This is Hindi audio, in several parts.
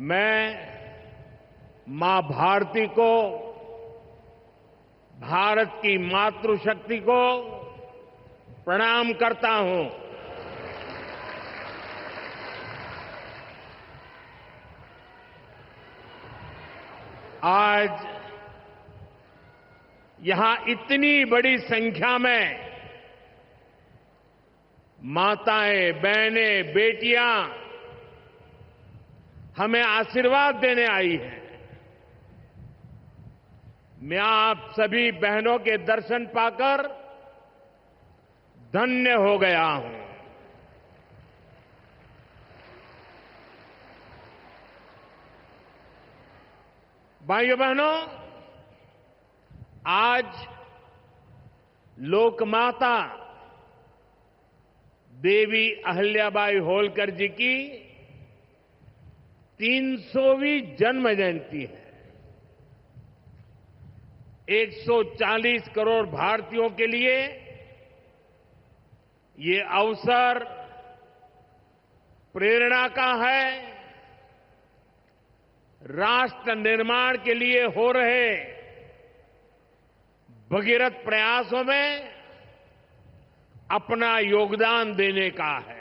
मैं मां भारती को, भारत की मातृशक्ति को प्रणाम करता हूं। आज यहां इतनी बड़ी संख्या में माताएं, बहनें, बेटियां हमें आशीर्वाद देने आई हैं। मैं आप सभी बहनों के दर्शन पाकर धन्य हो गया हूं। भाइयों बहनों, आज लोकमाता देवी अहिल्याबाई होलकर जी की 300वीं जन्म जयंती है। 140 करोड़ भारतीयों के लिए ये अवसर प्रेरणा का है। राष्ट्र निर्माण के लिए हो रहे भगीरथ प्रयासों में अपना योगदान देने का है।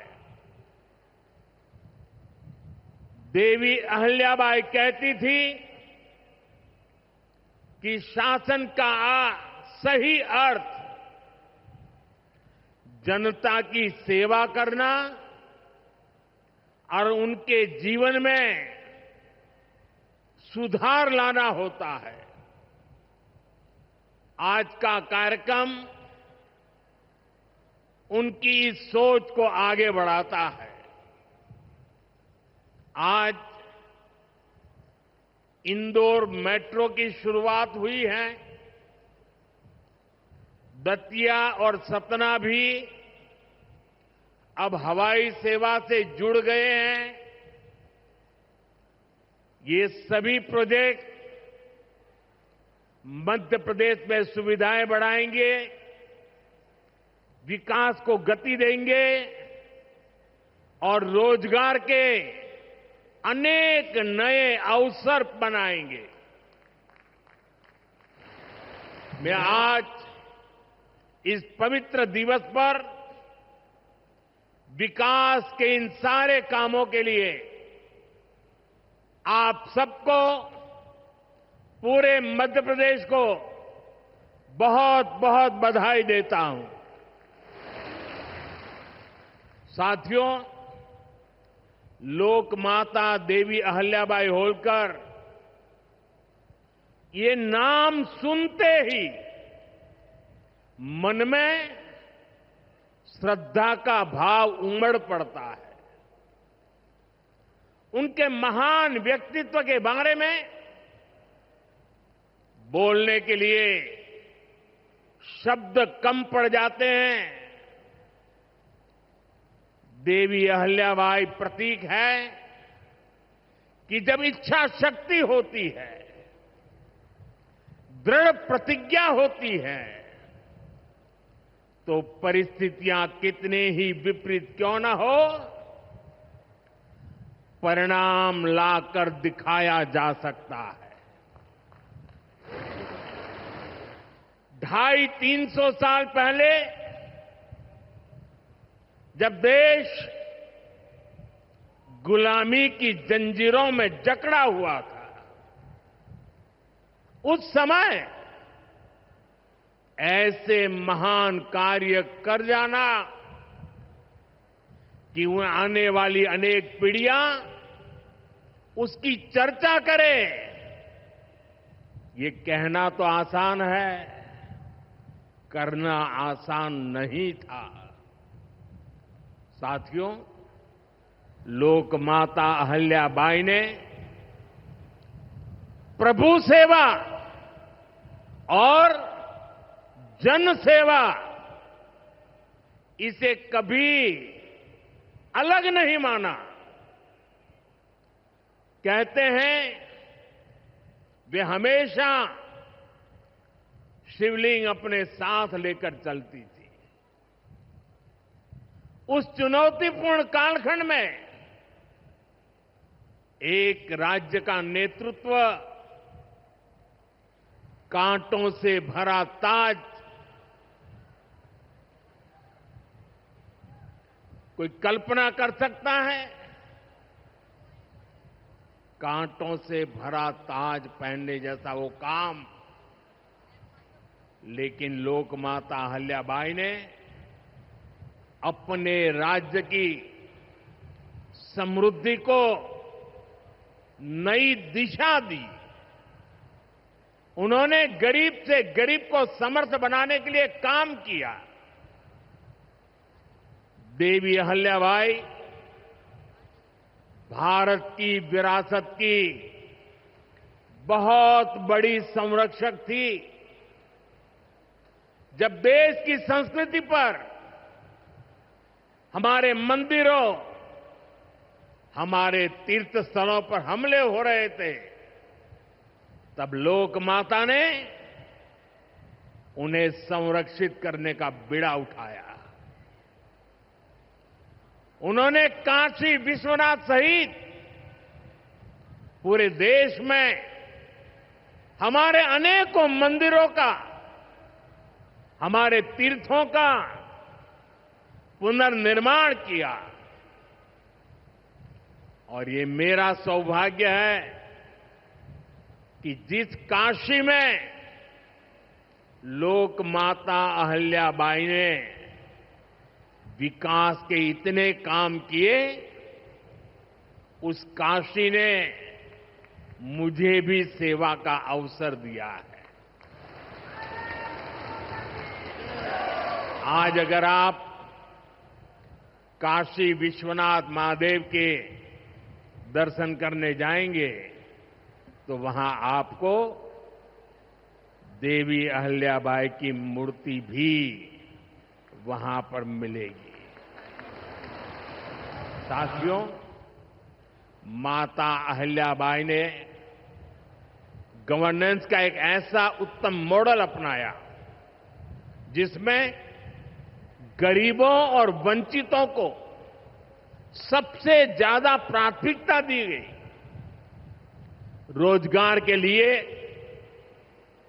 देवी अहिल्याबाई कहती थी कि शासन का सही अर्थ जनता की सेवा करना और उनके जीवन में सुधार लाना होता है। आज का कार्यक्रम उनकी इस सोच को आगे बढ़ाता है। आज इंदौर मेट्रो की शुरुआत हुई है। दतिया और सतना भी अब हवाई सेवा से जुड़ गए हैं। ये सभी प्रोजेक्ट मध्य प्रदेश में सुविधाएं बढ़ाएंगे, विकास को गति देंगे और रोजगार के अनेक नए अवसर बनाएंगे। मैं आज इस पवित्र दिवस पर विकास के इन सारे कामों के लिए आप सबको, पूरे मध्य प्रदेश को बहुत बहुत बधाई देता हूं। साथियों, लोकमाता देवी अहिल्याबाई होलकर, ये नाम सुनते ही मन में श्रद्धा का भाव उमड़ पड़ता है। उनके महान व्यक्तित्व के बारे में बोलने के लिए शब्द कम पड़ जाते हैं। देवी अहिल्याबाई प्रतीक है कि जब इच्छा शक्ति होती है, दृढ़ प्रतिज्ञा होती है, तो परिस्थितियां कितने ही विपरीत क्यों न हो, परिणाम लाकर दिखाया जा सकता है। 250-300 साल पहले जब देश गुलामी की जंजीरों में जकड़ा हुआ था, उस समय ऐसे महान कार्य कर जाना कि आने वाली अनेक पीढ़ियां उसकी चर्चा करें, ये कहना तो आसान है, करना आसान नहीं था। साथियों, लोकमाता अहिल्याबाई ने प्रभु सेवा और जन सेवा, इसे कभी अलग नहीं माना। कहते हैं वे हमेशा शिवलिंग अपने साथ लेकर चलती थी। उस चुनौतीपूर्ण कालखंड में एक राज्य का नेतृत्व कांटों से भरा ताज कोई कल्पना कर सकता है? कांटों से भरा ताज पहनने जैसा वो काम, लेकिन लोकमाता अहिल्याबाई ने अपने राज्य की समृद्धि को नई दिशा दी। उन्होंने गरीब से गरीब को समर्थ बनाने के लिए काम किया। देवी अहिल्याबाई भारत की विरासत की बहुत बड़ी संरक्षक थी। जब देश की संस्कृति पर, हमारे मंदिरों, हमारे तीर्थ स्थलों पर हमले हो रहे थे, तब लोक माता ने उन्हें संरक्षित करने का बीड़ा उठाया। उन्होंने काशी विश्वनाथ सहित पूरे देश में हमारे अनेकों मंदिरों का, हमारे तीर्थों का पुनर्निर्माण किया। और ये मेरा सौभाग्य है कि जिस काशी में लोक माता अहिल्याबाई ने विकास के इतने काम किए, उस काशी ने मुझे भी सेवा का अवसर दिया है। आज अगर आप काशी विश्वनाथ महादेव के दर्शन करने जाएंगे तो वहां आपको देवी अहिल्याबाई की मूर्ति भी वहां पर मिलेगी। साथियों, माता अहिल्याबाई ने गवर्नेंस का एक ऐसा उत्तम मॉडल अपनाया जिसमें गरीबों और वंचितों को सबसे ज्यादा प्राथमिकता दी गई। रोजगार के लिए,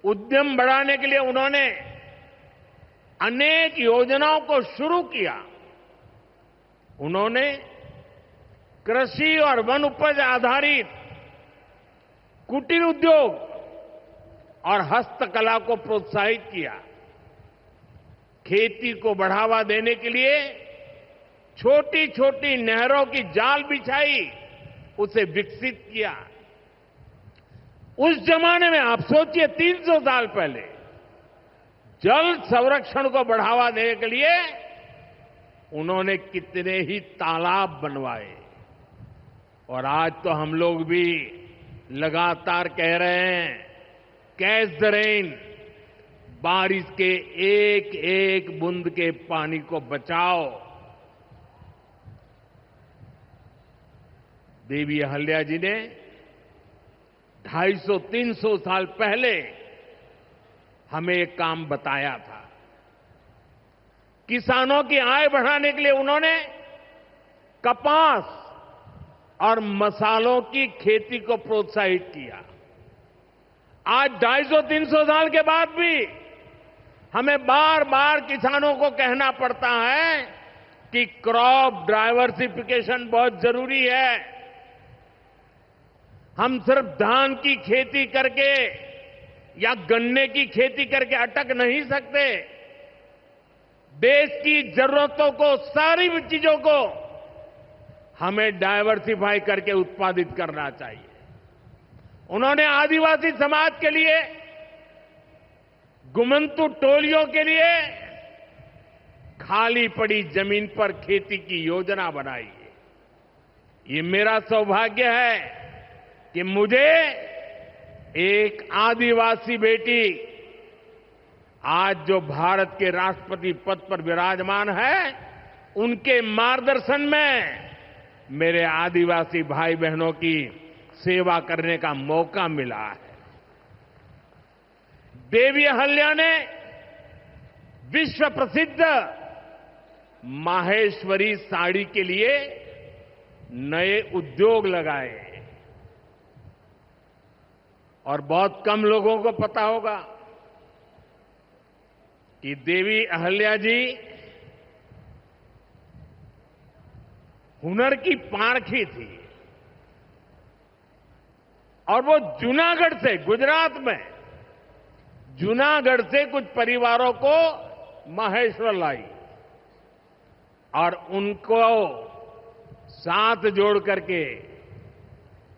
उद्यम बढ़ाने के लिए उन्होंने अनेक योजनाओं को शुरू किया। उन्होंने कृषि और वन उपज आधारित कुटीर उद्योग और हस्तकला को प्रोत्साहित किया। खेती को बढ़ावा देने के लिए छोटी छोटी नहरों की जाल बिछाई, उसे विकसित किया। उस जमाने में आप सोचिए, 300 साल पहले जल संरक्षण को बढ़ावा देने के लिए उन्होंने कितने ही तालाब बनवाए। और आज तो हम लोग भी लगातार कह रहे हैं, कैच द रेन, बारिश के एक एक बूंद के पानी को बचाओ। देवी अहिल्या जी ने 250-300 साल पहले हमें एक काम बताया था। किसानों की आय बढ़ाने के लिए उन्होंने कपास और मसालों की खेती को प्रोत्साहित किया। आज 250-300 साल के बाद भी हमें बार बार किसानों को कहना पड़ता है कि क्रॉप डाइवर्सिफिकेशन बहुत जरूरी है। हम सिर्फ धान की खेती करके या गन्ने की खेती करके अटक नहीं सकते। देश की जरूरतों को, सारी चीजों को हमें डाइवर्सिफाई करके उत्पादित करना चाहिए। उन्होंने आदिवासी समाज के लिए, गुमंतु टोलियों के लिए खाली पड़ी जमीन पर खेती की योजना बनाई है। ये मेरा सौभाग्य है कि मुझे एक आदिवासी बेटी आज जो भारत के राष्ट्रपति पद पर विराजमान है, उनके मार्गदर्शन में मेरे आदिवासी भाई बहनों की सेवा करने का मौका मिला है। देवी अहिल्या ने विश्व प्रसिद्ध माहेश्वरी साड़ी के लिए नए उद्योग लगाए। और बहुत कम लोगों को पता होगा कि देवी अहल्या जी हुनर की पारखी थी और वो जूनागढ़ से, गुजरात में जूनागढ़ से कुछ परिवारों को माहेश्वर लाई और उनको साथ जोड़ करके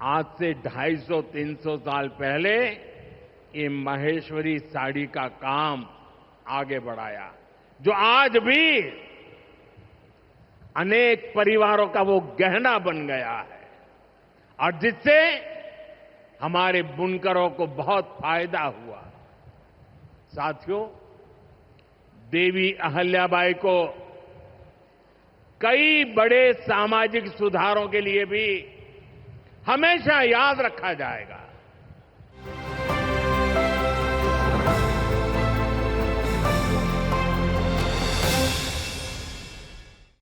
आज से 250-300 साल पहले ये माहेश्वरी साड़ी का काम आगे बढ़ाया, जो आज भी अनेक परिवारों का वो गहना बन गया है और जिससे हमारे बुनकरों को बहुत फायदा हुआ। साथियों, देवी अहल्याबाई को कई बड़े सामाजिक सुधारों के लिए भी हमेशा याद रखा जाएगा।